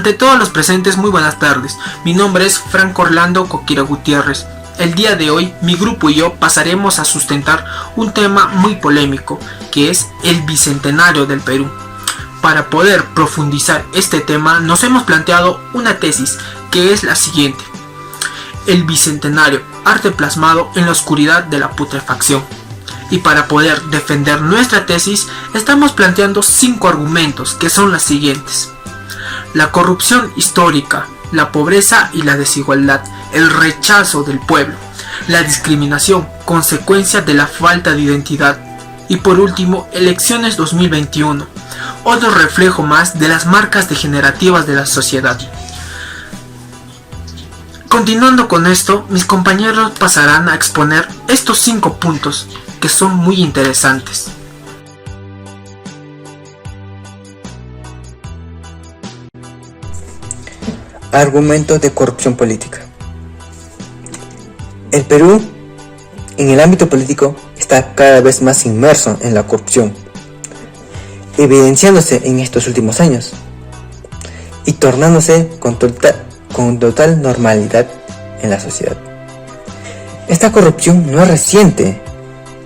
Ante todos los presentes, muy buenas tardes. Mi nombre es Franco Orlando Coquira Gutiérrez. El día de hoy, mi grupo y yo pasaremos a sustentar un tema muy polémico, que es el Bicentenario del Perú. Para poder profundizar este tema, nos hemos planteado una tesis, que es la siguiente: el Bicentenario, arte plasmado en la oscuridad de la putrefacción. Y para poder defender nuestra tesis, estamos planteando 5 argumentos, que son las siguientes: la corrupción histórica, la pobreza y la desigualdad, el rechazo del pueblo, la discriminación, consecuencia de la falta de identidad, y por último, elecciones 2021, otro reflejo más de las marcas degenerativas de la sociedad. Continuando con esto, mis compañeros pasarán a exponer estos 5 puntos, que son muy interesantes. Argumentos de corrupción política. El Perú, en el ámbito político, está cada vez más inmerso en la corrupción, evidenciándose en estos últimos años y tornándose con total normalidad en la sociedad. Esta corrupción no es reciente,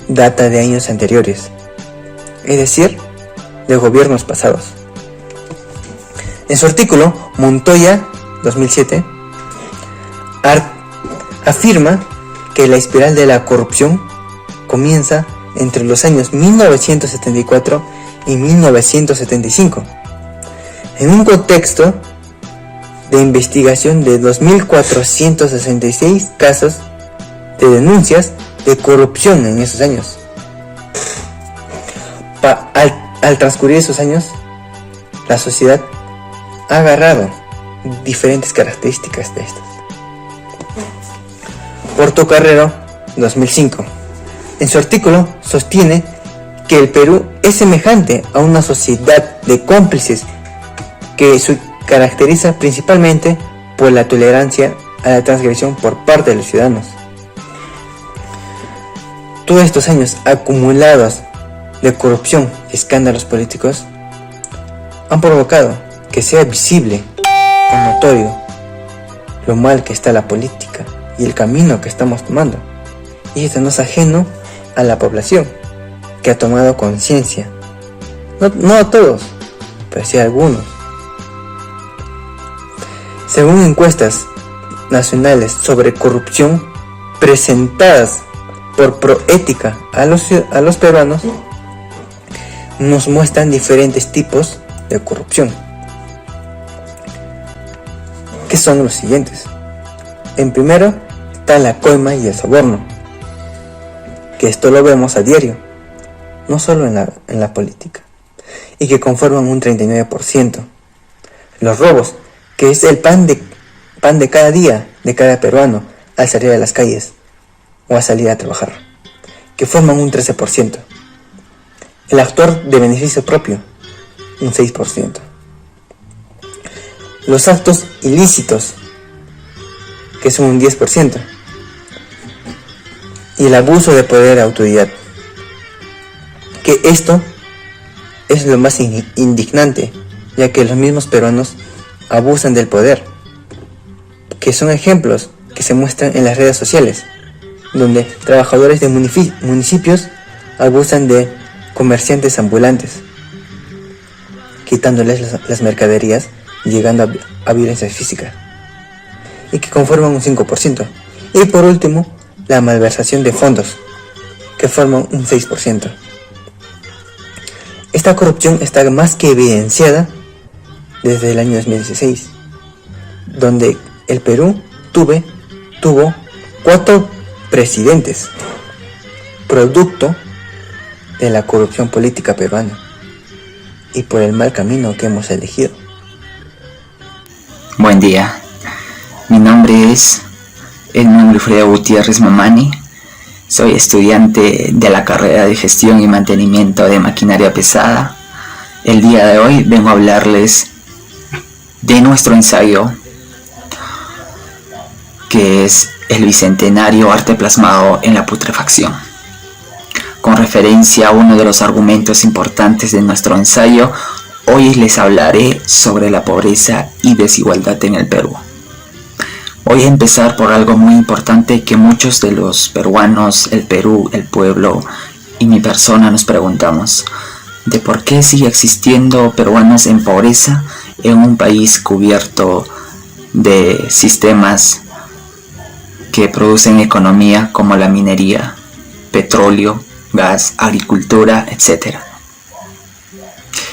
data de años anteriores, es decir, de gobiernos pasados. En su artículo, Montoya 2007 afirma que la espiral de la corrupción comienza entre los años 1974 y 1975, en un contexto de investigación de 2.466 casos de denuncias de corrupción en esos años. Al transcurrir esos años, la sociedad ha agarrado diferentes características de estas. Portocarrero 2005, en su artículo sostiene que el Perú es semejante a una sociedad de cómplices que se caracteriza principalmente por la tolerancia a la transgresión por parte de los ciudadanos. Todos estos años acumulados de corrupción y escándalos políticos han provocado que sea visible y notorio lo mal que está la política y el camino que estamos tomando. Y esto no es ajeno a la población, que ha tomado conciencia. No a todos, pero sí a algunos. Según encuestas nacionales sobre corrupción presentadas por Proética a los peruanos, nos muestran diferentes tipos de corrupción, que son los siguientes. En primero está la coima y el soborno, que esto lo vemos a diario, no solo en la política, y que conforman un 39%. Los robos, que es el pan de cada día de cada peruano al salir a las calles o a salir a trabajar, que forman un 13%. El actor de beneficio propio, un 6%. Los actos ilícitos, que son un 10%. Y el abuso de poder de autoridad, que esto es lo más indignante, ya que los mismos peruanos abusan del poder, que son ejemplos que se muestran en las redes sociales, donde trabajadores de municipios abusan de comerciantes ambulantes, quitándoles las mercaderías y llegando a violencia física, y que conforman un 5%. Y por último, la malversación de fondos, que forman un 6%. Esta corrupción está más que evidenciada desde el año 2016, donde el Perú tuvo 4 presidentes, producto de la corrupción política peruana y por el mal camino que hemos elegido. Buen día, mi nombre es Edmund Wilfredo Gutiérrez Mamani, soy estudiante de la carrera de Gestión y Mantenimiento de Maquinaria Pesada. El día de hoy vengo a hablarles de nuestro ensayo, que es el Bicentenario, arte plasmado en la putrefacción. Con referencia a uno de los argumentos importantes de nuestro ensayo, hoy les hablaré sobre la pobreza y desigualdad en el Perú. Voy a empezar por algo muy importante que muchos de los peruanos, el Perú, el pueblo y mi persona nos preguntamos: de por qué sigue existiendo peruanos en pobreza en un país cubierto de sistemas que producen economía como la minería, petróleo, gas, agricultura, etc.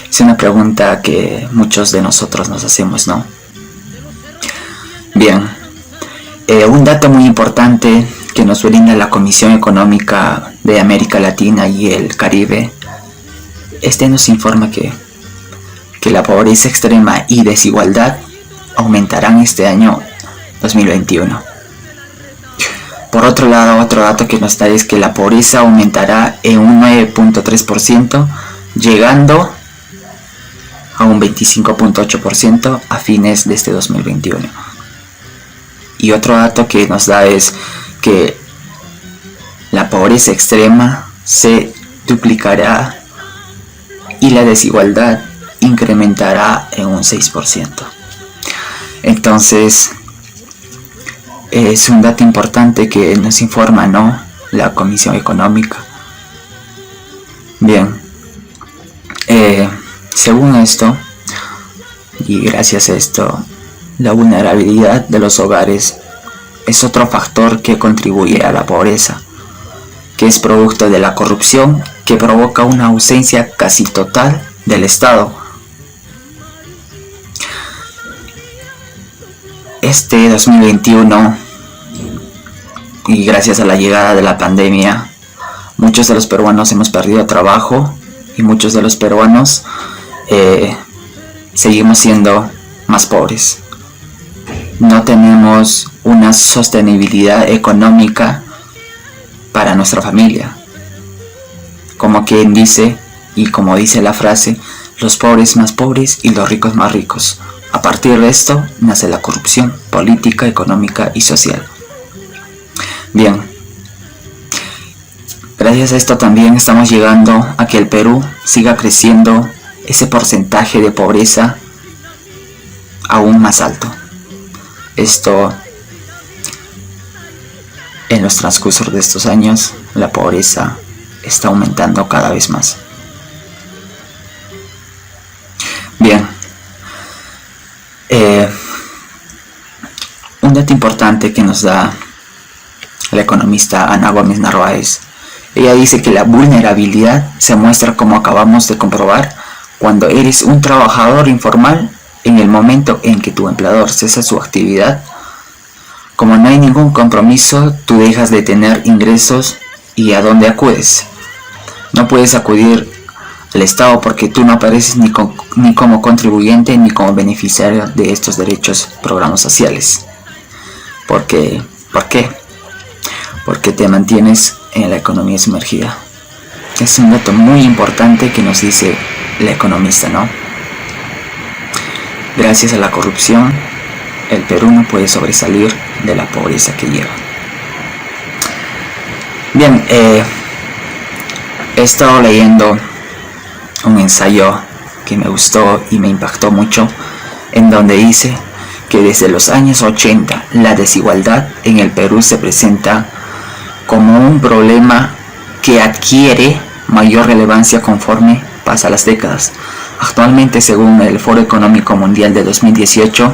Es una pregunta que muchos de nosotros nos hacemos, ¿no? Bien, un dato muy importante que nos brinda la Comisión Económica de América Latina y el Caribe, nos informa que la pobreza extrema y desigualdad aumentarán este año 2021. Por otro lado, otro dato que nos da es que la pobreza aumentará en un 9.3%, llegando a un 25.8% a fines de este 2021. Y otro dato que nos da es que la pobreza extrema se duplicará y la desigualdad incrementará en un 6%. Entonces, es un dato importante que nos informa, ¿no?, la Comisión Económica. Bien, según esto, y gracias a esto, la vulnerabilidad de los hogares es otro factor que contribuye a la pobreza, que es producto de la corrupción que provoca una ausencia casi total del Estado. Este 2021, y gracias a la llegada de la pandemia, muchos de los peruanos hemos perdido trabajo y muchos de los peruanos seguimos siendo más pobres. No tenemos una sostenibilidad económica para nuestra familia. Como quien dice, y como dice la frase, los pobres más pobres y los ricos más ricos. A partir de esto nace la corrupción política, económica y social. Bien, gracias a esto también estamos llegando a que el Perú siga creciendo ese porcentaje de pobreza aún más alto. Esto, en los transcurso de estos años, la pobreza está aumentando cada vez más. Bien, un dato importante que nos da la economista Ana Gómez Narváez. Ella dice que la vulnerabilidad se muestra, como acabamos de comprobar, cuando eres un trabajador informal en el momento en que tu empleador cesa su actividad. Como no hay ningún compromiso, tú dejas de tener ingresos y ¿a dónde acudes? No puedes acudir al Estado porque tú no apareces ni como contribuyente ni como beneficiario de estos derechos, programas sociales. ¿Por qué? Porque te mantienes en la economía sumergida. Es un dato muy importante que nos dice la economista, ¿no? Gracias a la corrupción, el Perú no puede sobresalir de la pobreza que lleva. Bien, he estado leyendo un ensayo que me gustó y me impactó mucho, en donde dice que desde los años 80 la desigualdad en el Perú se presenta como un problema que adquiere mayor relevancia conforme pasa las décadas. Actualmente, según el Foro Económico Mundial de 2018,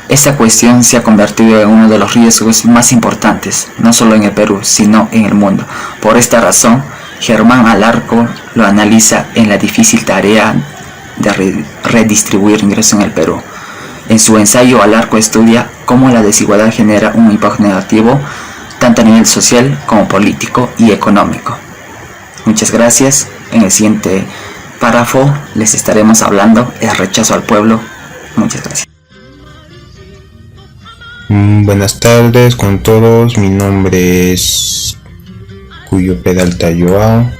esta cuestión se ha convertido en uno de los riesgos más importantes, no solo en el Perú, sino en el mundo. Por esta razón, Germán Alarco lo analiza en la difícil tarea de redistribuir ingresos en el Perú. En su ensayo, Alarco estudia cómo la desigualdad genera un impacto negativo tanto a nivel social como político y económico. Muchas gracias. En el siguiente párrafo les estaremos hablando del rechazo al pueblo. Muchas gracias. Buenas tardes con todos, mi nombre es Cuyo Pedalta Joao,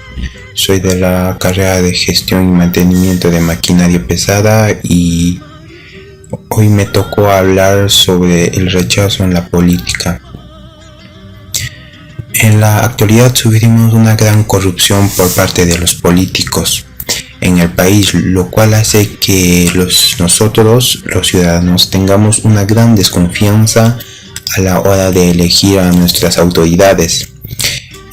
soy de la carrera de gestión y mantenimiento de maquinaria pesada y hoy me tocó hablar sobre el rechazo en la política. En la actualidad sufrimos una gran corrupción por parte de los políticos. en el país, lo cual hace que nosotros, los ciudadanos, tengamos una gran desconfianza a la hora de elegir a nuestras autoridades.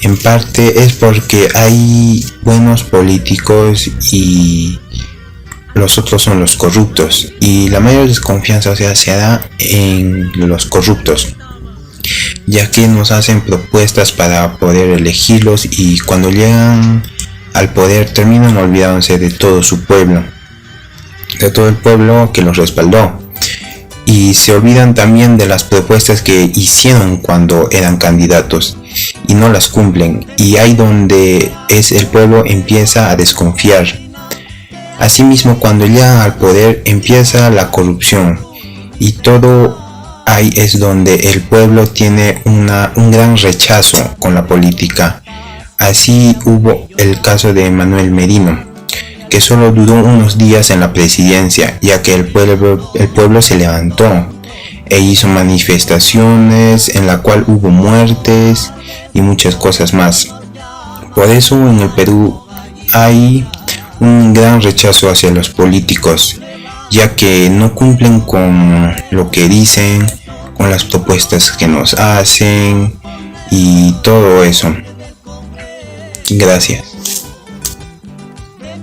En parte es porque hay buenos políticos y los otros son los corruptos, y la mayor desconfianza se da en los corruptos, ya que nos hacen propuestas para poder elegirlos y cuando llegan al poder terminan olvidándose de todo su pueblo, de todo el pueblo que los respaldó, y se olvidan también de las propuestas que hicieron cuando eran candidatos y no las cumplen, y ahí donde el pueblo empieza a desconfiar. Asimismo, cuando llegan al poder empieza la corrupción y todo ahí es donde el pueblo tiene un gran rechazo con la política. Así hubo el caso de Manuel Merino, que solo duró unos días en la presidencia, ya que el pueblo se levantó e hizo manifestaciones en la cual hubo muertes y muchas cosas más. Por eso en el Perú hay un gran rechazo hacia los políticos, ya que no cumplen con lo que dicen, con las propuestas que nos hacen y todo eso. Gracias.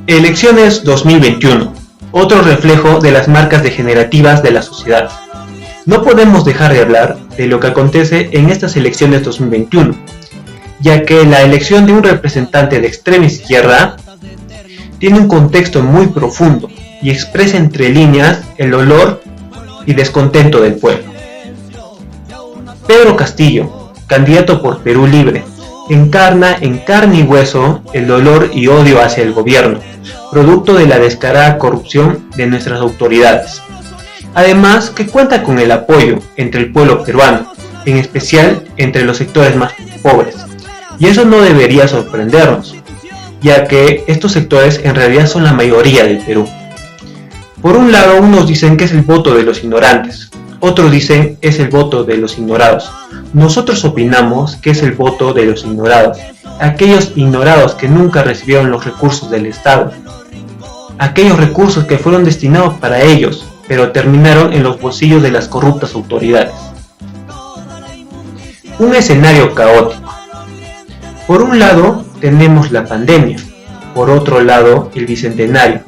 Elecciones 2021. Otro reflejo de las marcas degenerativas de la sociedad. No podemos dejar de hablar de lo que acontece en estas elecciones 2021, ya que la elección de un representante de extrema izquierda tiene un contexto muy profundo y expresa entre líneas el dolor y descontento del pueblo. Pedro Castillo, candidato por Perú Libre, encarna en carne y hueso el dolor y odio hacia el gobierno, producto de la descarada corrupción de nuestras autoridades. Además, que cuenta con el apoyo entre el pueblo peruano, en especial entre los sectores más pobres. Y eso no debería sorprendernos, ya que estos sectores en realidad son la mayoría del Perú. Por un lado, unos dicen que es el voto de los ignorantes, otros dicen es el voto de los ignorados. Nosotros opinamos que es el voto de los ignorados, aquellos ignorados que nunca recibieron los recursos del Estado, aquellos recursos que fueron destinados para ellos, pero terminaron en los bolsillos de las corruptas autoridades. Un escenario caótico. Por un lado tenemos la pandemia, por otro lado el bicentenario,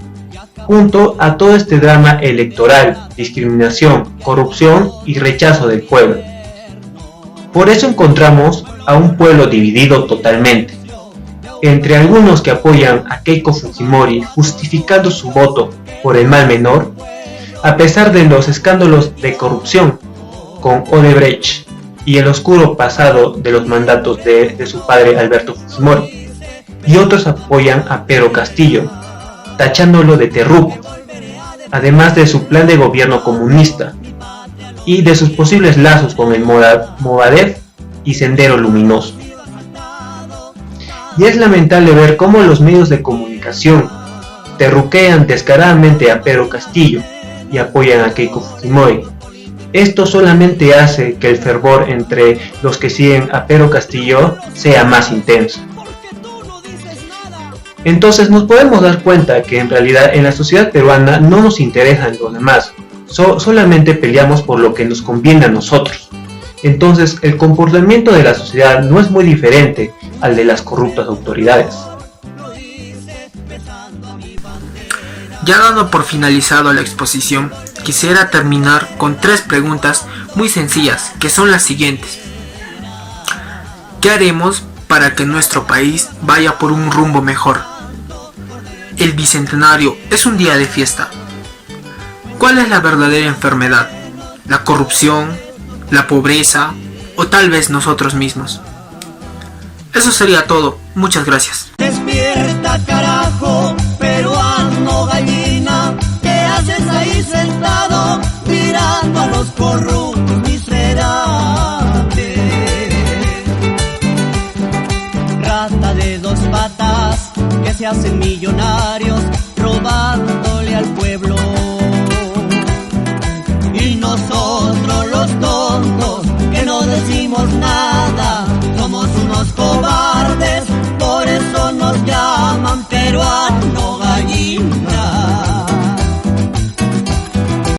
junto a todo este drama electoral, discriminación, corrupción y rechazo del pueblo. Por eso encontramos a un pueblo dividido totalmente, entre algunos que apoyan a Keiko Fujimori justificando su voto por el mal menor, a pesar de los escándalos de corrupción con Odebrecht y el oscuro pasado de los mandatos de su padre Alberto Fujimori, y otros apoyan a Pedro Castillo, tachándolo de terruco, además de su plan de gobierno comunista y de sus posibles lazos con el Movadef y Sendero Luminoso. Y es lamentable ver cómo los medios de comunicación terruquean descaradamente a Pedro Castillo y apoyan a Keiko Fujimori. Esto solamente hace que el fervor entre los que siguen a Pedro Castillo sea más intenso. Entonces nos podemos dar cuenta que en realidad en la sociedad peruana no nos interesan los demás, solamente peleamos por lo que nos conviene a nosotros. Entonces el comportamiento de la sociedad no es muy diferente al de las corruptas autoridades. Ya dando por finalizado la exposición, quisiera terminar con 3 preguntas muy sencillas, que son las siguientes. ¿Qué haremos para que nuestro país vaya por un rumbo mejor? El bicentenario es un día de fiesta. ¿Cuál es la verdadera enfermedad? ¿La corrupción? ¿La pobreza? ¿O tal vez nosotros mismos? Eso sería todo. Muchas gracias. Despierta, carajo, peruano gallina, ¿qué haces ahí sentado mirando a los corruptos miserables? Rata de 2 patas que se hacen millonarios